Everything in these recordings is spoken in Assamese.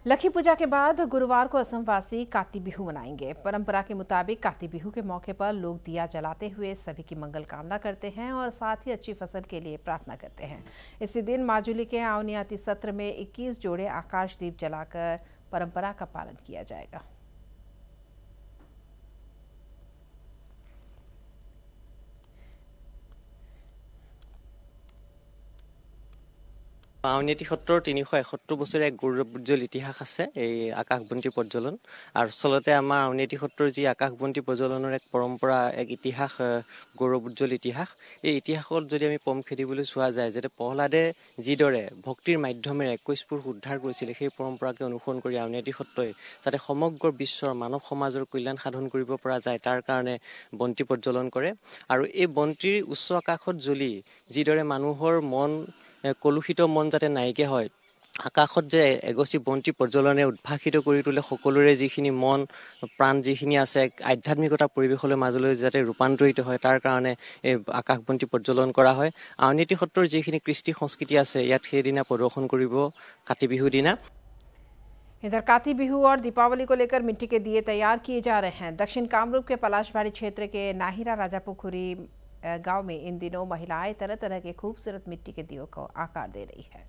लखी पूजा के बाद गुरुवार को असमवासी काती बिहू मनाएंगे। परंपरा के मुताबिक काती बिहू के मौके पर लोग दिया जलाते हुए सभी की मंगल कामना करते हैं और साथ ही अच्छी फसल के लिए प्रार्थना करते हैं। इसी दिन माजुली के आवनियाती सत्र में 21 जोड़े आकाशदीप जलाकर परंपरा का पालन किया जाएगा। আউনীআটী সত্ৰৰ 371 বছৰীয়া এক গৌৰৱোজ্জ্বল ইতিহাস আছে এই আকাশবন্তি প্ৰজ্বলন। আৰু আচলতে আমাৰ আউনীআটী সত্ৰৰ যি আকাশবন্তি প্ৰজ্বলনৰ এক পৰম্পৰা, এক ইতিহাস, গৌৰৱোজ্জ্বল ইতিহাস, এই ইতিহাসত যদি আমি পম খেদিবলৈ চোৱা যায়, যাতে প্ৰহ্লাদে যিদৰে ভক্তিৰ মাধ্যমেৰে 21 পুৰুষ উদ্ধাৰ কৰিছিলে, সেই পৰম্পৰাকে অনুসৰণ কৰি আউনীআটী সত্ৰই যাতে সমগ্ৰ বিশ্বৰ মানৱ সমাজৰ কল্যাণ সাধন কৰিব পৰা যায়, তাৰ কাৰণে বন্তি প্ৰজ্বলন কৰে। আৰু এই বন্তিৰ উচ্চ আকাশত জ্বলি যিদৰে মানুহৰ মন কলুষিত মন যাতে নাইকিয়া হয়, আকাশত যে এগছি বন্তি প্ৰজ্বলনে উদ্ভাসিত কৰি তোলে সকলোৰে যিখিনি মন প্ৰাণ যিখিনি আছে আধ্যাত্মিকতা পৰিৱেশলৈ মাজলৈ যাতে ৰূপান্তৰিত হয়, তাৰ কাৰণে এই আকাশবন্তি প্ৰজ্বলন কৰা হয়। আউনীআটী সত্ৰৰ যিখিনি কৃষ্টি সংস্কৃতি আছে ইয়াত সেইদিনা প্ৰদৰ্শন কৰিব কাতি বিহুৰ দিনা। इधर काती बिहू और दीपावली को लेकर मिट्टी के दिए तैयार किए जा रहे हैं। दक्षिण कामरूप के पलाशबाड़ी क्षेत्र के नाहिरा राजापुखुरी गांव में इन दिनों महिलाएं तरह तरह के खूबसूरत मिट्टी के दियों को आकार दे रही है।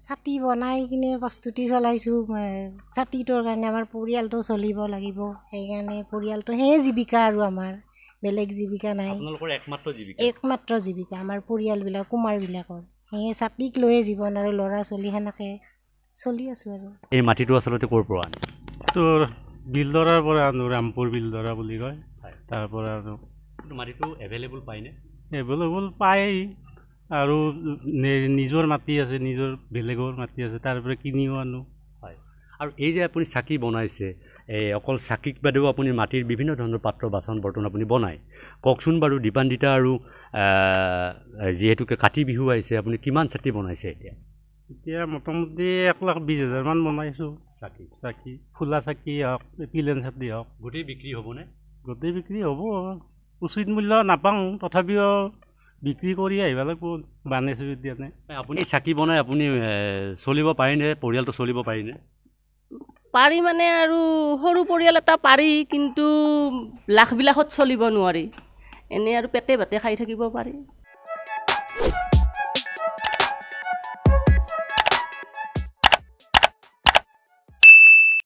ছাতি বনাই কিনে প্ৰস্তুতি চলাইছোঁ। ছাতিটোৰ কাৰণে আমাৰ পৰিয়ালটো চলিব লাগিব, সেইকাৰণে পৰিয়ালটো সেয়ে জীৱিকা, আৰু আমাৰ বেলেগ জীৱিকা নাই। আপোনালোকৰ একমাত্ৰ জীৱিকা আমাৰ পৰিয়ালবিলাক, কুমাৰবিলাকৰ। সেয়ে ছাতিক লৈয়ে জীৱন, আৰু ল'ৰা ছোৱালী সেনেকৈ চলি আছোঁ। আৰু এই মাটিটো আচলতে ক'ৰ পৰা আনে? তোৰ বিলদৰাৰ পৰা আনো, ৰামপুৰ বিলদৰা বুলি কয়, তাৰ পৰা আনো। মাটিটো এভেইলেবল পায়নে? এভেইলেবল পায়, আৰু নিজৰ মাটি আছে, নিজৰ বেলেগৰ মাটি আছে, তাৰ পৰা কিনিও আনো। হয়। আৰু এই যে আপুনি চাকি বনাইছে, অকল চাকিক বাদেও আপুনি মাটিৰ বিভিন্ন ধৰণৰ পাত্ৰ বাচন বৰ্তন আপুনি বনায়, কওকচোন বাৰু দীপান্বিতা। আৰু যিহেতুকে কাতি বিহু আহিছে, আপুনি কিমান চাকি বনাইছে এতিয়া? এতিয়া মোটামুটি 1,20,000 মান বনাইছোঁ। চাকি ফুলা চাকি হওক, পিলেন চাকি হওক। গোটেই বিক্ৰী হ'বনে? গোটেই বিক্ৰী হ'ব, উচিত মূল্য নাপাওঁ, তথাপিও বিক্ৰী কৰি আহিব লাগিব বানাইছোঁ এতিয়া। আপুনি চাকি বনাই আপুনি চলিব পাৰিনে? পৰিয়ালটো চলিব পাৰিনে? পাৰি মানে, আৰু সৰু পৰিয়াল এটা পাৰি, কিন্তু লাখবিলাকত চলিব নোৱাৰি। এনেই আৰু পেটে ভাতে খাই থাকিব পাৰি।